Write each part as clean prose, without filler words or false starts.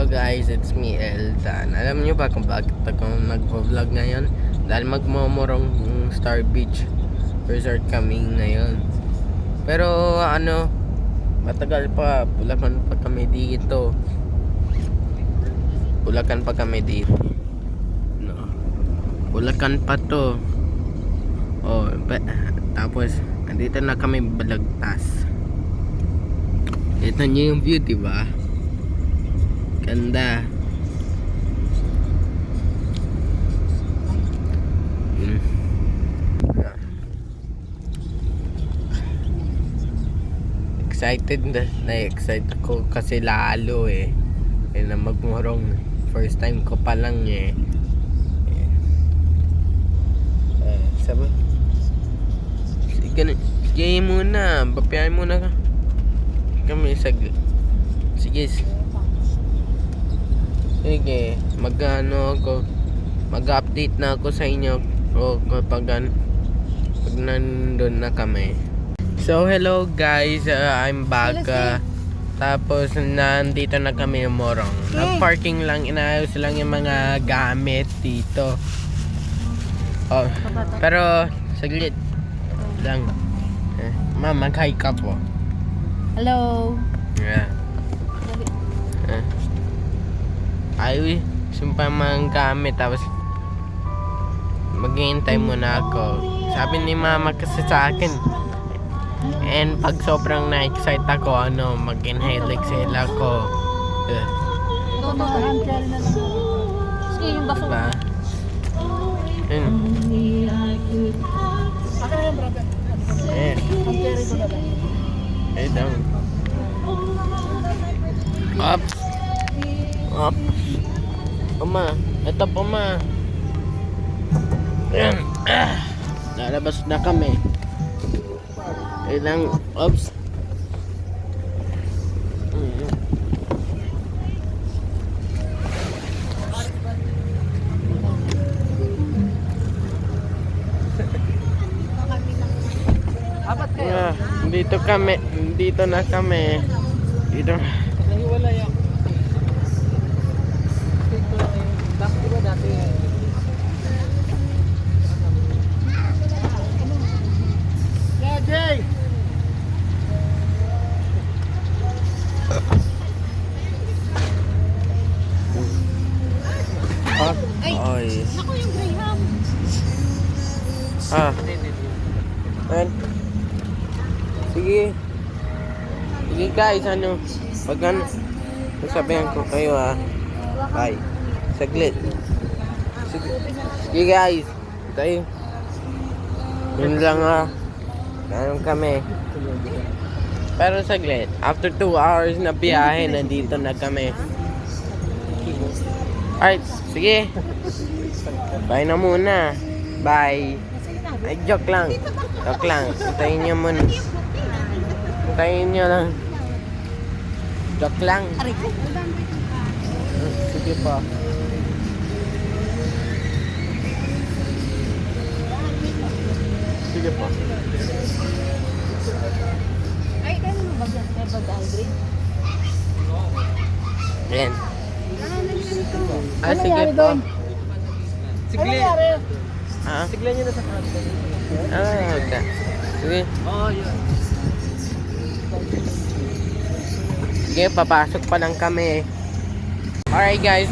guys, it's me Eldan. Alam niyo ba kung bakit ako nag-vlog ngayon? Dahil magmumurong Star Beach Resort kami ngayon. Pero matagal pa, Bulacan pa kami dito. Bulacan pa kami dito. No. Bulacan pa to. Tapos andito na kami Balagtas. Ito niyo yung view, diba? Ganda. Excited na-excite ako kasi lalo na magmurong. First time ko pa lang sabi. Sige muna, bapian muna ka. Kami sige, mag-update na ako sa inyo pag nandun na kami. So hello guys, I'm back. Tapos nandito na kami ng Morong. Nag-parking lang, inaayos lang yung mga gamit dito. Pero saglit lang. Ma'am, mag-hi ka po. Hello. Yeah. Ay, sumpa mga gamit. Tapos maghihintay muna ako. Sabi ni mama kasi sa akin. And pag sobrang na-excite ako, mag-inhale exhale ako. Sige, yung baso. Diba? Hey, down. Up. Ito po ma. Ayan. Lalabas na kami. Ilang, oops. Dito na kami. Dito. Ay. Naku, yung Graham. Man. Sige guys, pag sasabihan ko kayo bye. Saglit. Sige guys, tayo. Yun lang ganun kami. Pero saglit, after 2 hours na biyahe, nandito na kami. Alright, sige. Bye na muna. Bye. Ay, joke lang. Hintayin nyo muna. Hintayin nyo lang. Joke lang. Sige pa. Sige pa. Ay, kaya mo ba yan? May bag-algreen? Ayan. Ano Sige nangyari po. doon? Ano nangyari? Siglan nyo na sa kanto. Okay. Sige. Yun. Sige, papasok pa lang kami. Alright guys,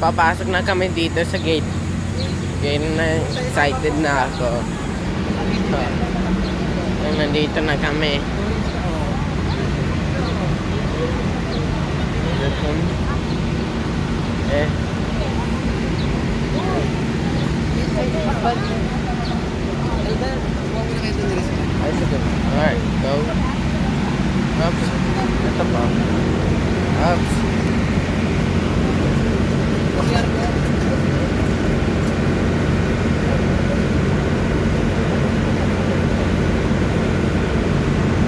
papasok na kami dito sa gate. Kaya excited na ako. Nandito na kami. Ay, sige. Alright, go. Ups. Ito pa. Ups.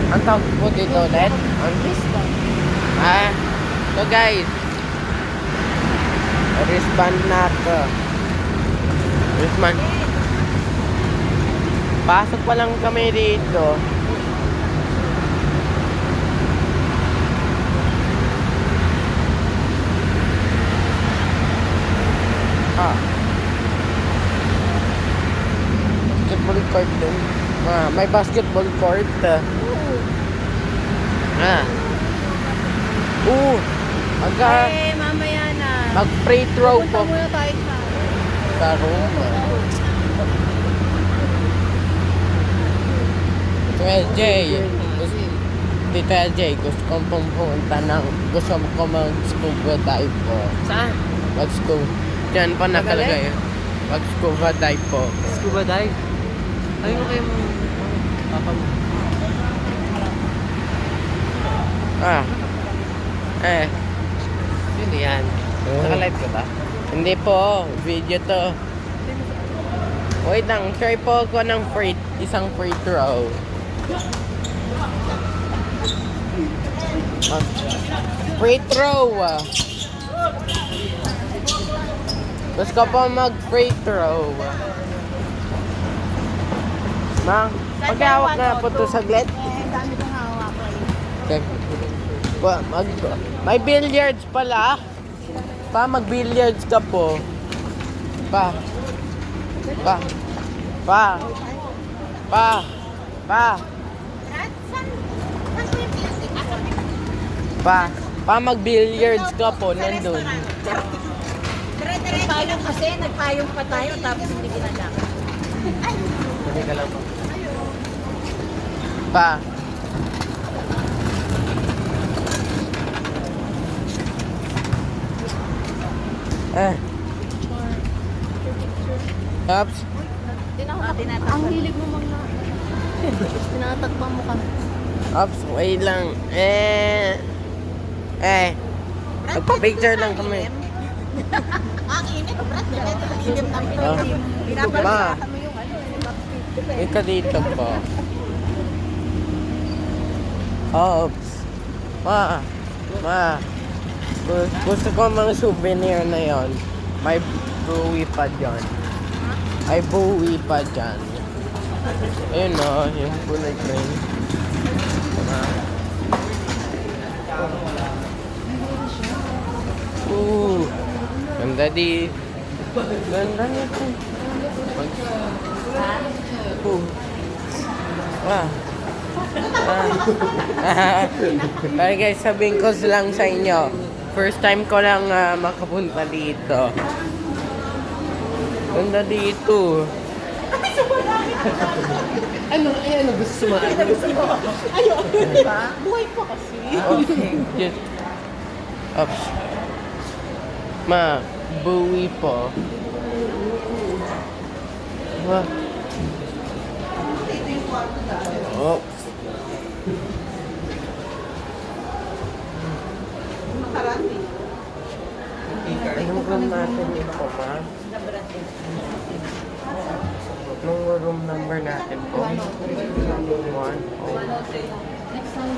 Ang tawag po dito ulit? So guys, wristband na ako. Wristband. Pasok pa lang kami dito. Ah. Basketball court din. May basketball court. Ah. Mamaya na. Mag-free throw Punta po muna tayo sa room. Ito LJ. Dito LJ, gusto kong pumunta ng gusto ko mag-scuba dive po. Saan? Mag-scuba. Diyan pa nakalagay. Mag-scuba dive po. Scuba dive? Ayun kayo mo. Sino yan? Naka-live ka ba? Hindi po, video to. Wait lang, try po ako ng isang free throw. Free throw! Gusto po mag-free throw. Mang, pag-hawak na po ito saglit. Dami kong hawak. Okay. May billiards pala. Mag-billiards ka po. Pa. Mag-billiards ka po, nandun. Nagpayong kasi, nagpayong pa tayo tapos hindi ginagawa. Hindi ka lang po. Pa. Ups. Ang hilig mo mga... Tinatakpan mo kami. Ups, wait lang. Magpa-picture lang kami. Ang init, Brad. Ilim ng Ma. Ika dito po. Ops. Ma. Gusto ko mga souvenir na yon. May buwi pa dyan. May buwi pa dyan. Ayun o, yung bullet train. Ganda di. Ganda nito. Pero guys, sabihin ko lang sa inyo, first time ko lang makapunta dito. Ganda dito. Ano gusto sumain? Ayun, diba? Buhay pa kasi. Okay, just... Oops. Ma, buwi po. Wow. Oops. Anong room natin ito, ma? Anong room number natin po? 1. Next time,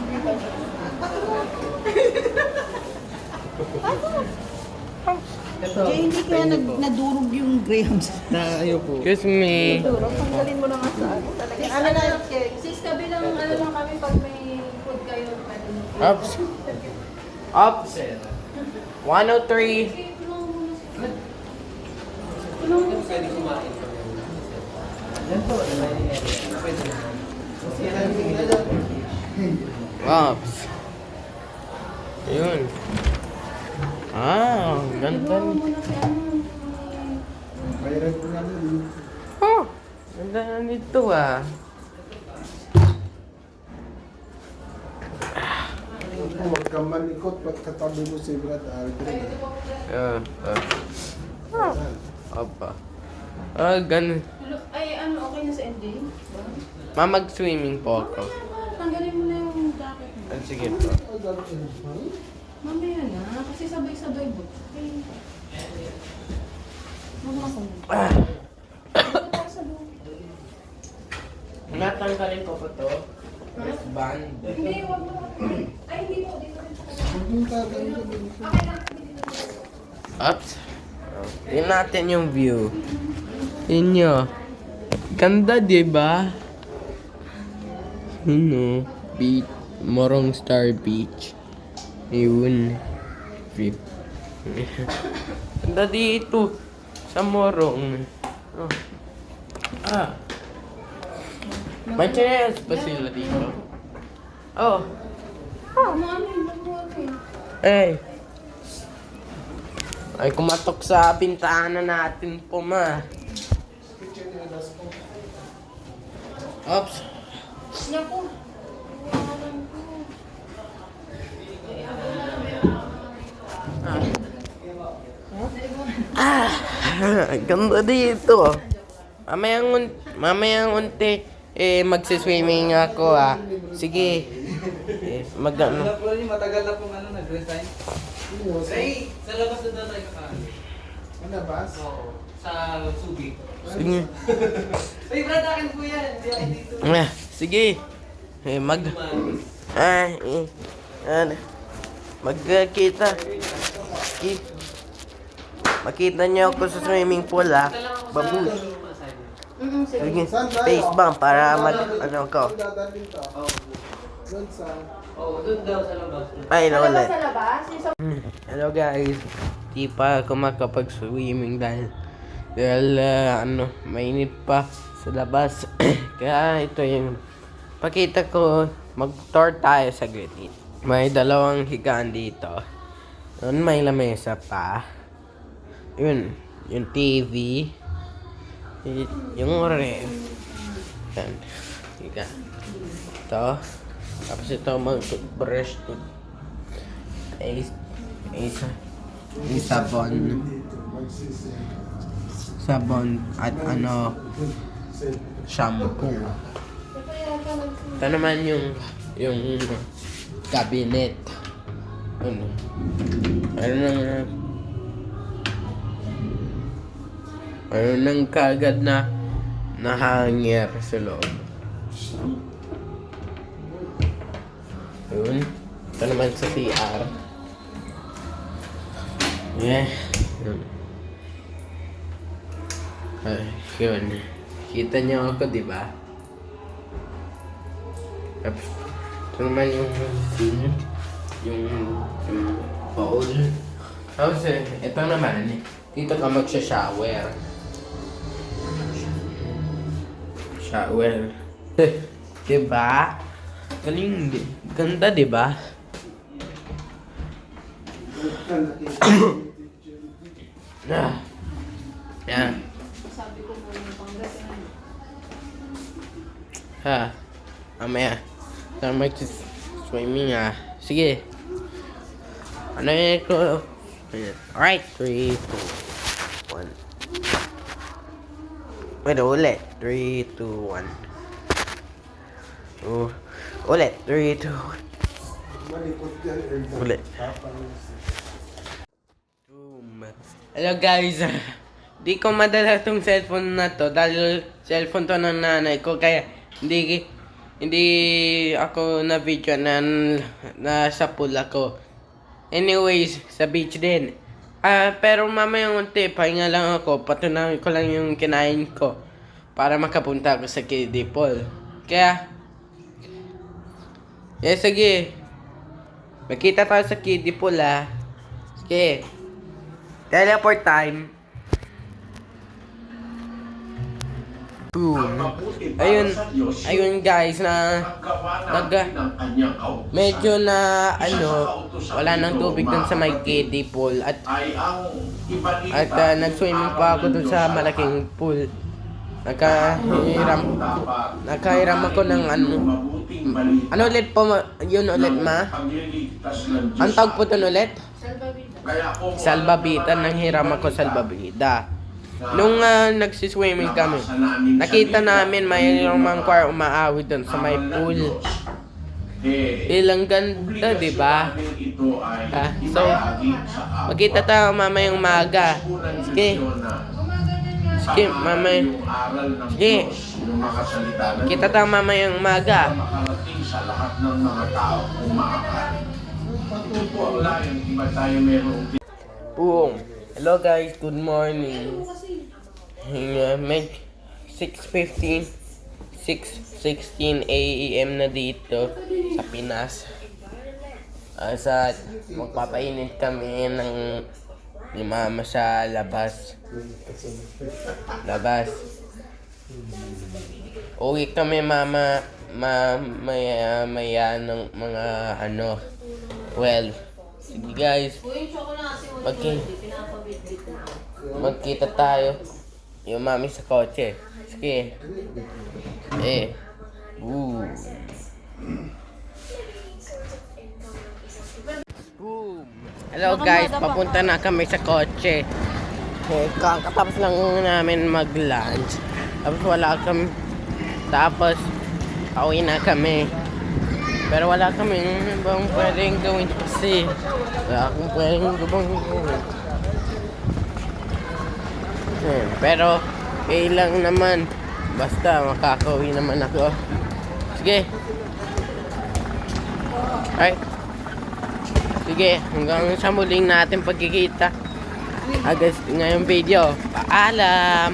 Jay, hindi kaya nadurog yung grahams. Excuse me. Tanggalin mo na nga sa ano. Ano na yung Sis, kabilang ano lang kami pag may food kayo. Ups. Ups. 103. Ups. Ayun. Ganda. Oh, ganda na nito Huwag kang malikot pagkatabi mo si Brad Aldrin. Opa. Ganun. Ay, ano, okay na sa NJ? Mag-swimming po ako. Tanggalin mo na yung jacket mo. Sige po. Mamaya na, kasi sabay-sabay mo. Okay. Magmasan mo. Natanggalin ko po to. Wristband. Hindi, wag mo. Ay, hindi po. Dito rin sa Ups. Tingnan natin yung view. Inyo. Ganda, diba? Beach. Morong Star Beach. Yun. View. Ganda dito. Sa Morong. Oh. Ah. May chance pa sila dito. Oh. Eh. Ay, kumatok sa bintana natin po, ma. Oops. Ah, ganda dito. Mamayang unti, magsiswimming ako, ah. Sige. Mag-ano. Matagal na pong nag-resign. Ray, sa labas na daw tayo kakain. Ano ba? Oo, sa Subi. Sige. Ay, Brad, akin po yan. Hindi ako dito. Sige. Magkita. Makita niyo ako sa swimming pool, ah. Babush. Sige. Face bump para ano ko. Dadalhin to. Doon sa... Oo, doon daw sa labas. Ay, ulit. Hello guys. Di pa ako makapag-swimming dahil mainit pa sa labas. Kaya ito yung pakita ko, mag-tour tayo sa granite. May dalawang higaan dito. Doon may lamesa pa. Yun, yung TV. Yung ref. Yan. Higa. Ito. Tapos ito mag-brush to. Sabon. Sabon at shampoo. Ito naman yung cabinet. Meron nang kagad na hanger sa loob. Yun. Ito naman sa CR. Yeah. Yun. Kita niyo ako, di ba? Tapos, ito naman yung sink. Yung bowl. Tapos, ito naman. Dito ka magsha-shower. Shower. Diba? Galing. Ganda, diba? Yan. Ha. Mamaya. Saan mag-swimming, ah. Sige. Ano yun ko? Alright. 3, 2, 1. Wait, ulit. 3, 2, 1. Ulit. 3, 2, 1. Malikot yan. Ulit. Hello guys. Di ko madala tong cellphone na to dahil cellphone to ng nanay ko, kaya hindi ako na video na nasa pool ako. Anyways, sa beach din. Pero mamayang unti, pahinga lang ako. Patunayan ko lang yung kinain ko para makapunta ako sa kiddie pool. Kaya, sige. Magkita tayo sa kiddie pool, ah. Sige. Teleport time. Boom. Ayun guys, medyo na wala nang tubig dun sa may kiddie pool at nag-swimming pa ako dun sa malaking pool. Nakahiram ako ng ano ulit po yun ulit, ma? Ang tawag po dun ulit? Salbabida. Nang hiram ako salbabida. Nung nagsiswimming kami, nakita namin mayroong mangkwar umaawit doon sa may pool. Ilang ganda, di ba? So, magkita tayo mamayang umaga. Sige. Sige, mamay. Sige. Kita tayo mamayang umaga. Boom. Hello guys, good morning. May 6:16 AM na dito sa Pinas. Magpapainit kami ng ni mama sa labas. Labas. Uwi kami mama maya ng mga ano. Well, sige guys. Magkita tayo. Yung mami sa kotse. Sige. Boom. Hello guys, papunta na kami sa kotse. Kakatapos lang namin mag-lunch. Tapos pauwi na kami. Pero wala kaming ibang pwedeng gawin kasi wala akong pwedeng gawin. Pero lang naman. Basta makakauwi naman ako. Sige. Alright. Sige, hanggang sa muling natin pagkikita. Agad ngayong video. Paalam!